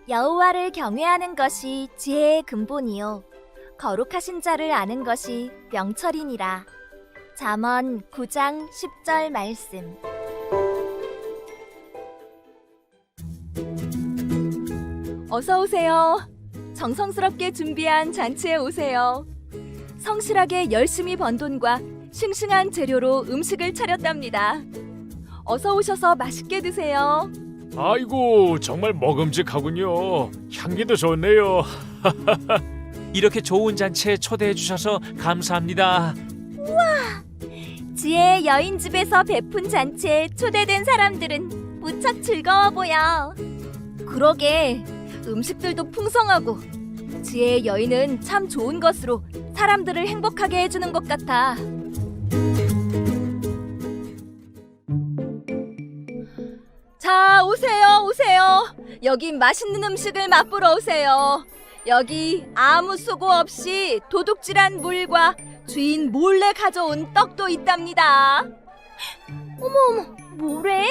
여호와를 경외하는 것이 지혜의 근본이요 거룩하신 자를 아는 것이 명철이니라. 잠언 9장 10절 말씀. 어서 오세요. 정성스럽게 준비한 잔치에 오세요. 성실하게 열심히 번 돈과 싱싱한 재료로 음식을 차렸답니다. 어서 오셔서 맛있게 드세요. 아이고, 정말 먹음직하군요. 향기도 좋네요. 이렇게 좋은 잔치에 초대해 주셔서 감사합니다. 지혜의 여인 집에서 베푼 잔치에 초대된 사람들은 무척 즐거워 보여. 그러게, 음식들도 풍성하고 지혜의 여인은 참 좋은 것으로 사람들을 행복하게 해주는 것 같아. 자, 오세요, 오세요. 여기 맛있는 음식을 맛보러 오세요. 여기 아무 수고 없이 도둑질한 물과 주인 몰래 가져온 떡도 있답니다. 어머, 뭐래?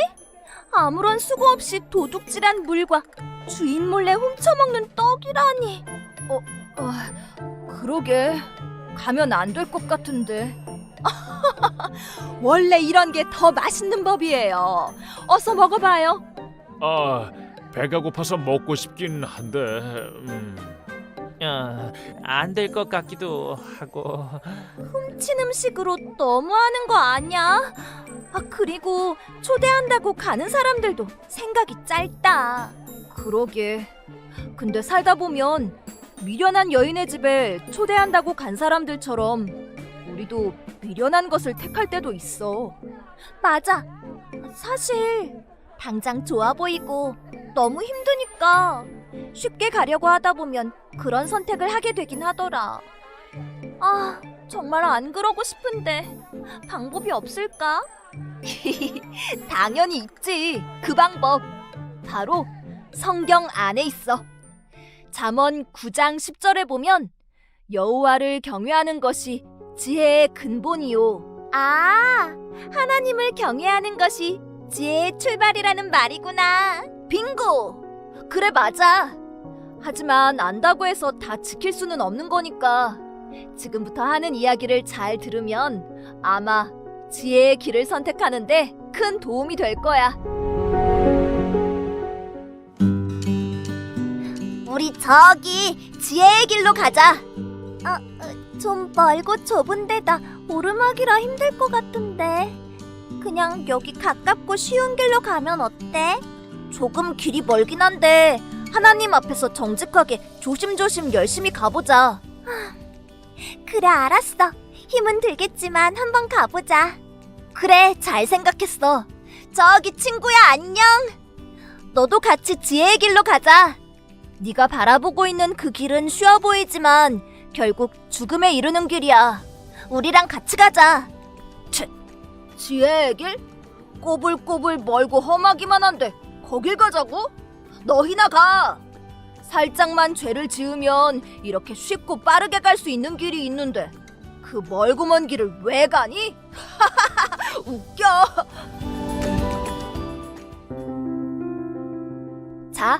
아무런 수고 없이 도둑질한 물과 주인 몰래 훔쳐먹는 떡이라니. 그러게, 가면 안 될 것 같은데. 원래 이런 게 더 맛있는 법이에요. 어서 먹어봐요. 배가 고파서 먹고 싶긴 한데. 안 될 것 같기도 하고. 훔친 음식으로 너무하는 거 아니야? 그리고 초대한다고 가는 사람들도 생각이 짧다. 그러게. 근데 살다 보면 미련한 여인의 집에 초대한다고 간 사람들처럼 우리도 미련한 것을 택할 때도 있어. 맞아. 사실 당장 좋아 보이고 너무 힘드니까 쉽게 가려고 하다 보면 그런 선택을 하게 되긴 하더라. 정말 안 그러고 싶은데 방법이 없을까? 당연히 있지. 그 방법 바로 성경 안에 있어. 잠언 9장 10절에 보면 여호와를 경외하는 것이 지혜의 근본이요. 하나님을 경외하는 것이 지혜의 출발이라는 말이구나. 빙고! 그래, 맞아. 하지만 안다고 해서 다 지킬 수는 없는 거니까 지금부터 하는 이야기를 잘 들으면 아마 지혜의 길을 선택하는데 큰 도움이 될 거야. 우리 저기 지혜의 길로 가자. 좀 멀고 좁은 데다 오르막이라 힘들 것 같은데 그냥 여기 가깝고 쉬운 길로 가면 어때? 조금 길이 멀긴 한데 하나님 앞에서 정직하게 조심조심 열심히 가보자. 그래, 알았어. 힘은 들겠지만 한번 가보자. 그래, 잘 생각했어. 저기 친구야, 안녕. 너도 같이 지혜의 길로 가자. 네가 바라보고 있는 그 길은 쉬워 보이지만 결국 죽음에 이르는 길이야. 우리랑 같이 가자. 지혜의 길? 꼬불꼬불 멀고 험하기만 한데 거길 가자고? 너희나 가. 살짝만 죄를 지으면 이렇게 쉽고 빠르게 갈 수 있는 길이 있는데 그 멀고 먼 길을 왜 가니? 웃겨. 자,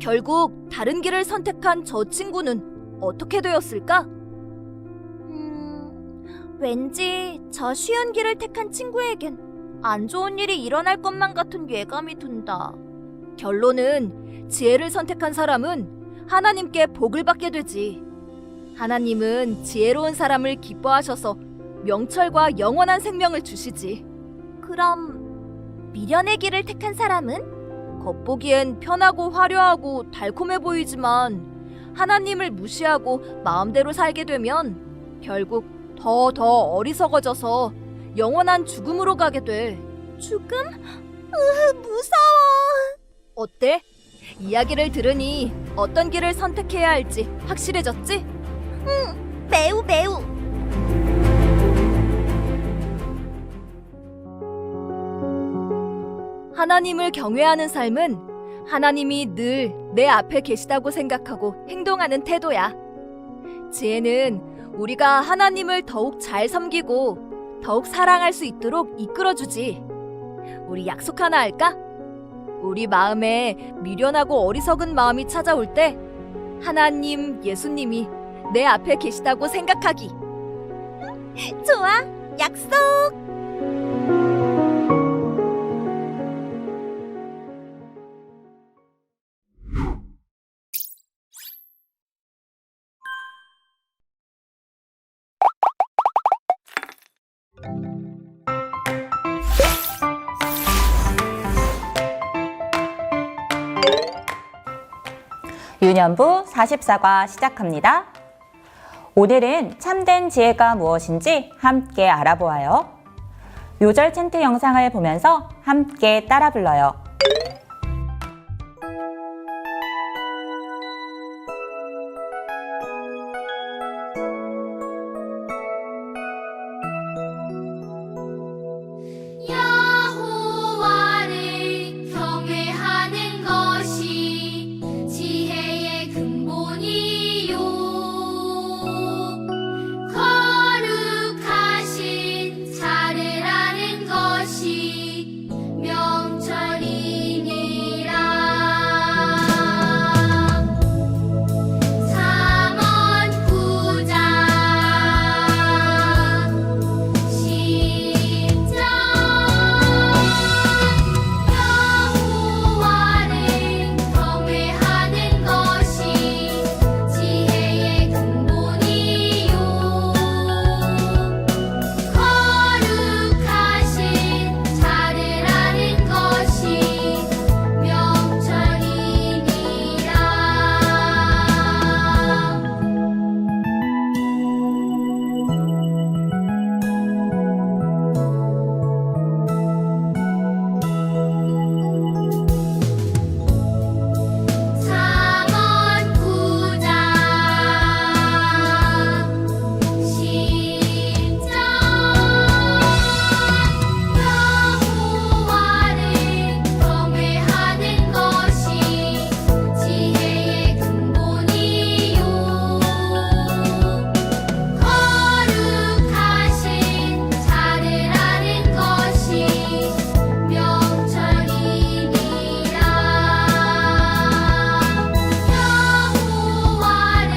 결국 다른 길을 선택한 저 친구는 어떻게 되었을까? 왠지 저 쉬운 길을 택한 친구에겐 안 좋은 일이 일어날 것만 같은 예감이 든다. 결론은 지혜를 선택한 사람은 하나님께 복을 받게 되지. 하나님은 지혜로운 사람을 기뻐하셔서 명철과 영원한 생명을 주시지. 그럼 미련의 길을 택한 사람은 겉보기엔 편하고 화려하고 달콤해 보이지만 하나님을 무시하고 마음대로 살게 되면 결국 더 어리석어져서 영원한 죽음으로 가게 돼. 죽음? 무서워. 어때? 이야기를 들으니 어떤 길을 선택해야 할지 확실해졌지? 응, 매우. 하나님을 경외하는 삶은 하나님이 늘 내 앞에 계시다고 생각하고 행동하는 태도야. 지혜는 우리가 하나님을 더욱 잘 섬기고 더욱 사랑할 수 있도록 이끌어주지. 우리 약속 하나 할까? 우리 마음에 미련하고 어리석은 마음이 찾아올 때 하나님, 예수님이 내 앞에 계시다고 생각하기. 좋아, 약속! 유년부 44과 시작합니다. 오늘은 참된 지혜가 무엇인지 함께 알아보아요. 요절 챈트 영상을 보면서 함께 따라 불러요. 여호와를 경외하는 것이 지혜의 근본이요 거룩하신 자를 아는 것이 명철이니라. 잠언 9장 10절 여호와를 경외하는 것이 지혜의 근본이요 거룩하신 자를 아는 것이 명철이니라. 잠언 9장 10절 여호와를 경외하는 것이 지혜의 근본이요 거룩하신 자를 아는 것이 명철이니라. 여호와를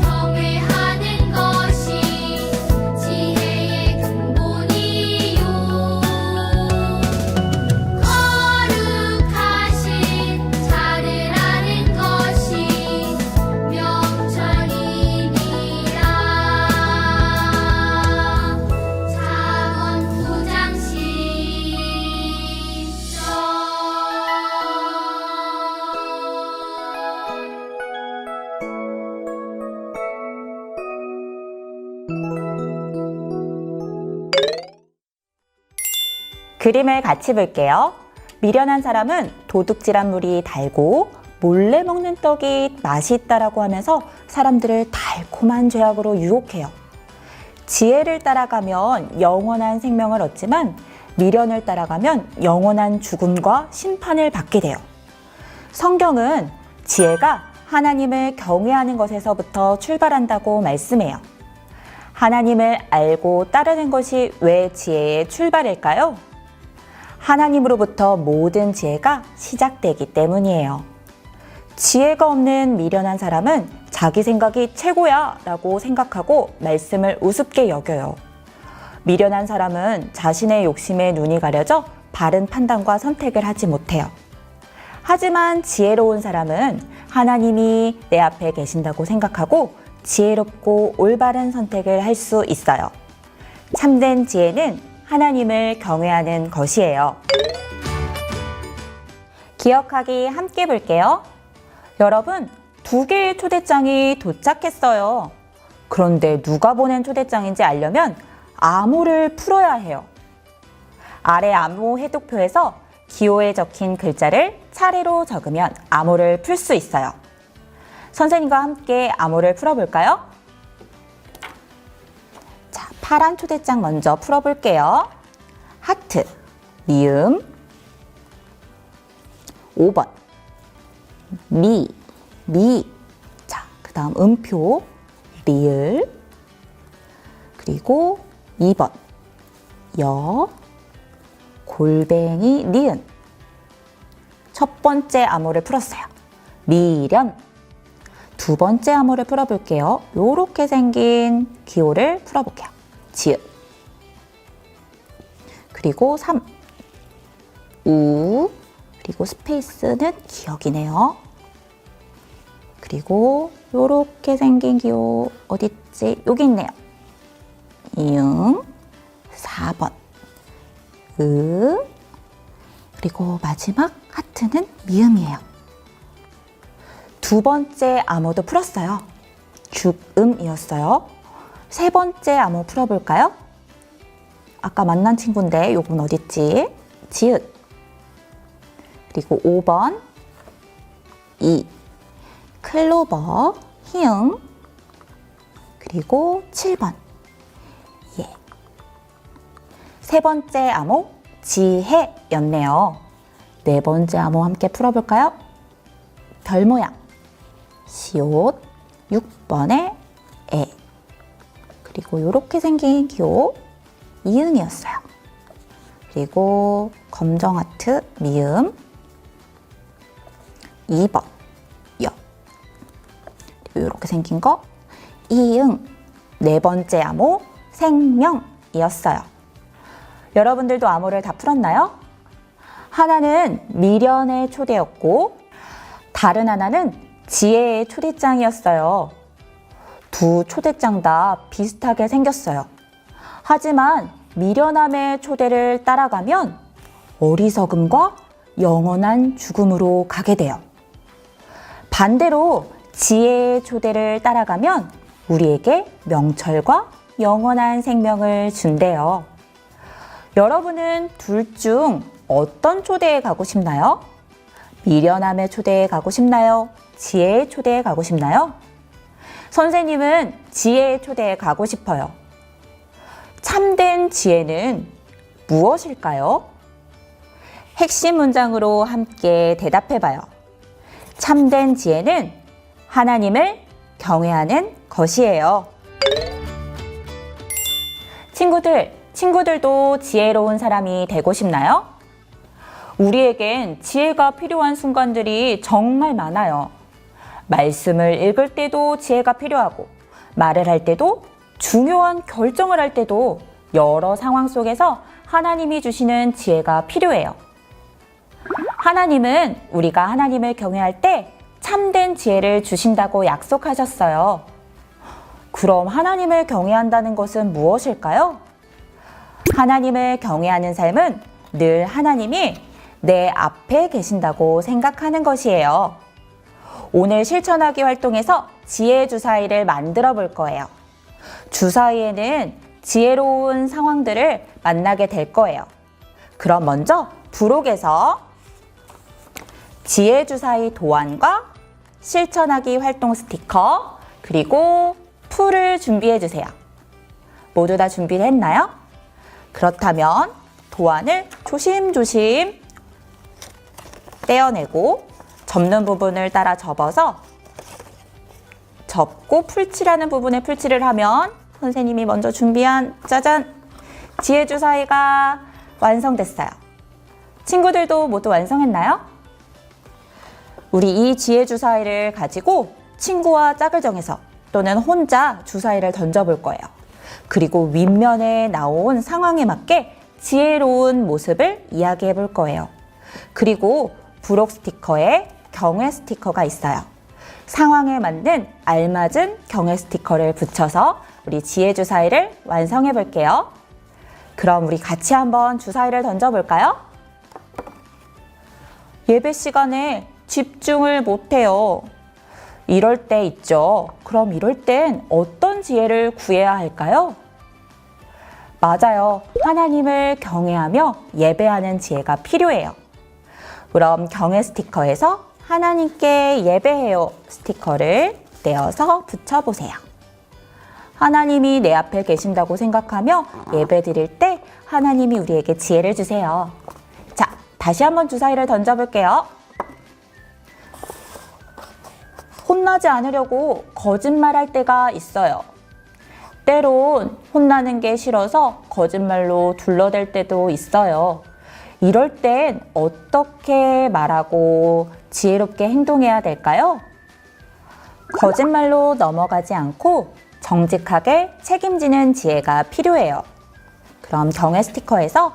경외하는 것이 지혜의 근본이요 거룩하신 자를 아는 것이 명철이니라. 잠언 9장 10절 그림을 같이 볼게요. 미련한 사람은 도둑질한 물이 달고 몰래 먹는 떡이 맛이 있다라고 하면서 사람들을 달콤한 죄악으로 유혹해요. 지혜를 따라가면 영원한 생명을 얻지만 미련을 따라가면 영원한 죽음과 심판을 받게 돼요. 성경은 지혜가 하나님을 경외하는 것에서부터 출발한다고 말씀해요. 하나님을 알고 따르는 것이 왜 지혜의 출발일까요? 하나님으로부터 모든 지혜가 시작되기 때문이에요. 지혜가 없는 미련한 사람은 자기 생각이 최고야 라고 생각하고 말씀을 우습게 여겨요. 미련한 사람은 자신의 욕심에 눈이 가려져 바른 판단과 선택을 하지 못해요. 하지만 지혜로운 사람은 하나님이 내 앞에 계신다고 생각하고 지혜롭고 올바른 선택을 할 수 있어요. 참된 지혜는 하나님을 경외하는 것이에요. 기억하기 함께 볼게요. 여러분, 2개의 초대장이 도착했어요. 그런데 누가 보낸 초대장인지 알려면 암호를 풀어야 해요. 아래 암호 해독표에서 기호에 적힌 글자를 차례로 적으면 암호를 풀 수 있어요. 선생님과 함께 암호를 풀어볼까요? 자, 파란 초대장 먼저 풀어볼게요. 하트, 미음, 5번, 미. 자, 그 다음 음표, 리을, 그리고 2번, 여, 골뱅이, 니은. 첫 번째 암호를 풀었어요. 미련. 두 번째 암호를 풀어볼게요. 요렇게 생긴 기호를 풀어볼게요. 지읒. 그리고 3. 우. 그리고 스페이스는 기억이네요. 그리고 요렇게 생긴 기호 어딨지? 여기 있네요. 이응. 4번. 으. 그리고 마지막 하트는 미음이에요. 두 번째 암호도 풀었어요. 죽음이었어요. 세 번째 암호 풀어볼까요? 아까 만난 친구인데 요건 어딨지? 지읒. 그리고 5번 이. 클로버. 희응. 그리고 7번 예. 세 번째 암호 지혜였네요. 네 번째 암호 함께 풀어볼까요? 별 모양. 시옷. 6번에 에. 그리고 이렇게 생긴 기호 이응이었어요. 그리고 검정 하트 미음. 2번 여. 그리고 이렇게 생긴 거 이응. 네 번째 암호 생명이었어요. 여러분들도 암호를 다 풀었나요? 하나는 미련의 초대였고 다른 하나는 지혜의 초대장이었어요. 두 초대장 다 비슷하게 생겼어요. 하지만 미련함의 초대를 따라가면 어리석음과 영원한 죽음으로 가게 돼요. 반대로 지혜의 초대를 따라가면 우리에게 명철과 영원한 생명을 준대요. 여러분은 둘 중 어떤 초대에 가고 싶나요? 미련함의 초대에 가고 싶나요? 지혜의 초대에 가고 싶나요? 선생님은 지혜의 초대에 가고 싶어요. 참된 지혜는 무엇일까요? 핵심 문장으로 함께 대답해봐요. 참된 지혜는 하나님을 경외하는 것이에요. 친구들도 지혜로운 사람이 되고 싶나요? 우리에겐 지혜가 필요한 순간들이 정말 많아요. 말씀을 읽을 때도 지혜가 필요하고, 말을 할 때도, 중요한 결정을 할 때도 여러 상황 속에서 하나님이 주시는 지혜가 필요해요. 하나님은 우리가 하나님을 경외할 때 참된 지혜를 주신다고 약속하셨어요. 그럼 하나님을 경외한다는 것은 무엇일까요? 하나님을 경외하는 삶은 늘 하나님이 내 앞에 계신다고 생각하는 것이에요. 오늘 실천하기 활동에서 지혜 주사위를 만들어 볼 거예요. 주사위에는 지혜로운 상황들을 만나게 될 거예요. 그럼 먼저 부록에서 지혜 주사위 도안과 실천하기 활동 스티커 그리고 풀을 준비해 주세요. 모두 다 준비를 했나요? 그렇다면 도안을 조심조심 떼어내고 접는 부분을 따라 접어서 접고 풀칠하는 부분에 풀칠을 하면 선생님이 먼저 준비한 짜잔! 지혜 주사위가 완성됐어요. 친구들도 모두 완성했나요? 우리 이 지혜 주사위를 가지고 친구와 짝을 정해서 또는 혼자 주사위를 던져볼 거예요. 그리고 윗면에 나온 상황에 맞게 지혜로운 모습을 이야기해 볼 거예요. 그리고 부록 스티커에 경외 스티커가 있어요. 상황에 맞는 알맞은 경외 스티커를 붙여서 우리 지혜 주사위를 완성해 볼게요. 그럼 우리 같이 한번 주사위를 던져볼까요? 예배 시간에 집중을 못해요. 이럴 때 있죠. 그럼 이럴 땐 어떤 지혜를 구해야 할까요? 맞아요. 하나님을 경외하며 예배하는 지혜가 필요해요. 그럼 경외 스티커에서 하나님께 예배해요 스티커를 떼어서 붙여보세요. 하나님이 내 앞에 계신다고 생각하며 예배 드릴 때 하나님이 우리에게 지혜를 주세요. 자, 다시 한번 주사위를 던져볼게요. 혼나지 않으려고 거짓말할 때가 있어요. 때론 혼나는 게 싫어서 거짓말로 둘러댈 때도 있어요. 이럴 땐 어떻게 말하고 지혜롭게 행동해야 될까요? 거짓말로 넘어가지 않고 정직하게 책임지는 지혜가 필요해요. 그럼 경외 스티커에서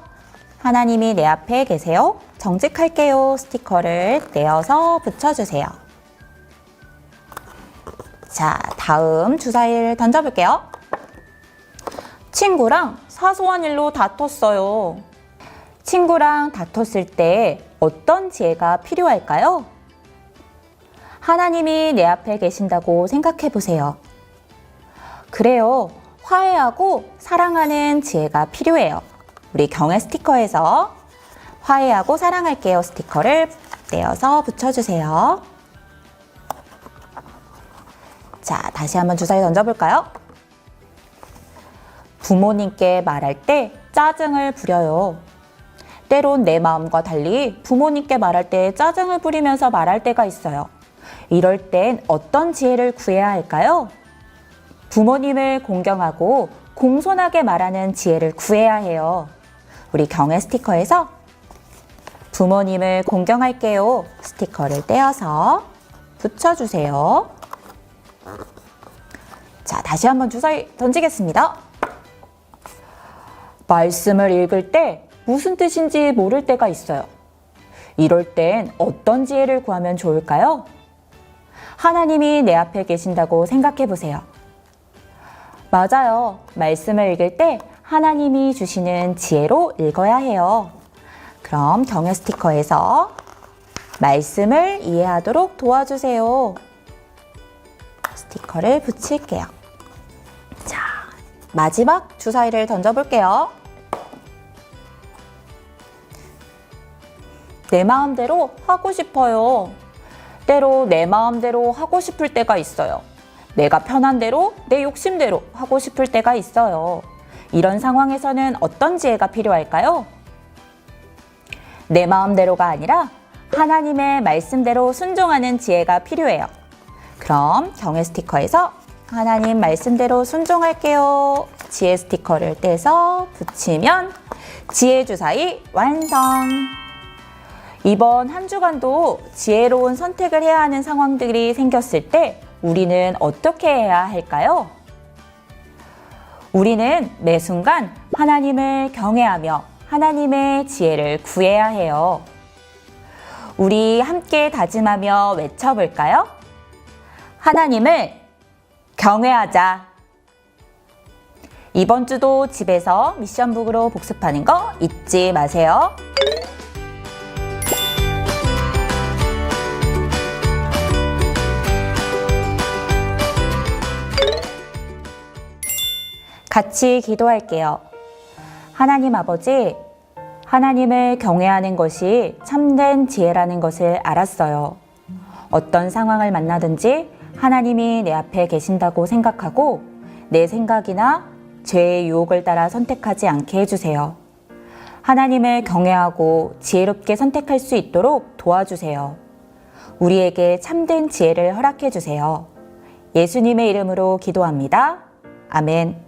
하나님이 내 앞에 계세요. 정직할게요 스티커를 떼어서 붙여주세요. 자, 다음 주사위를 던져볼게요. 친구랑 사소한 일로 다퉜어요. 친구랑 다퉜을 때 어떤 지혜가 필요할까요? 하나님이 내 앞에 계신다고 생각해 보세요. 그래요. 화해하고 사랑하는 지혜가 필요해요. 우리 경외 스티커에서 화해하고 사랑할게요 스티커를 떼어서 붙여주세요. 자, 다시 한번 주사위 던져볼까요? 부모님께 말할 때 짜증을 부려요. 때론 내 마음과 달리 부모님께 말할 때 짜증을 부리면서 말할 때가 있어요. 이럴 땐 어떤 지혜를 구해야 할까요? 부모님을 공경하고 공손하게 말하는 지혜를 구해야 해요. 우리 경외 스티커에서 부모님을 공경할게요 스티커를 떼어서 붙여주세요. 자, 다시 한번 주사위 던지겠습니다. 말씀을 읽을 때 무슨 뜻인지 모를 때가 있어요. 이럴 땐 어떤 지혜를 구하면 좋을까요? 하나님이 내 앞에 계신다고 생각해 보세요. 맞아요. 말씀을 읽을 때 하나님이 주시는 지혜로 읽어야 해요. 그럼 경외 스티커에서 말씀을 이해하도록 도와주세요 스티커를 붙일게요. 자, 마지막 주사위를 던져볼게요. 내 마음대로 하고 싶어요. 때로 내 마음대로 하고 싶을 때가 있어요. 내가 편한 대로, 내 욕심대로 하고 싶을 때가 있어요. 이런 상황에서는 어떤 지혜가 필요할까요? 내 마음대로가 아니라 하나님의 말씀대로 순종하는 지혜가 필요해요. 그럼 경외 스티커에서 하나님 말씀대로 순종할게요 지혜 스티커를 떼서 붙이면 지혜 주사위 완성! 이번 한 주간도 지혜로운 선택을 해야 하는 상황들이 생겼을 때 우리는 어떻게 해야 할까요? 우리는 매 순간 하나님을 경외하며 하나님의 지혜를 구해야 해요. 우리 함께 다짐하며 외쳐볼까요? 하나님을 경외하자. 이번 주도 집에서 미션북으로 복습하는 거 잊지 마세요. 같이 기도할게요. 하나님 아버지, 하나님을 경외하는 것이 참된 지혜라는 것을 알았어요. 어떤 상황을 만나든지 하나님이 내 앞에 계신다고 생각하고 내 생각이나 죄의 유혹을 따라 선택하지 않게 해주세요. 하나님을 경외하고 지혜롭게 선택할 수 있도록 도와주세요. 우리에게 참된 지혜를 허락해 주세요. 예수님의 이름으로 기도합니다. 아멘.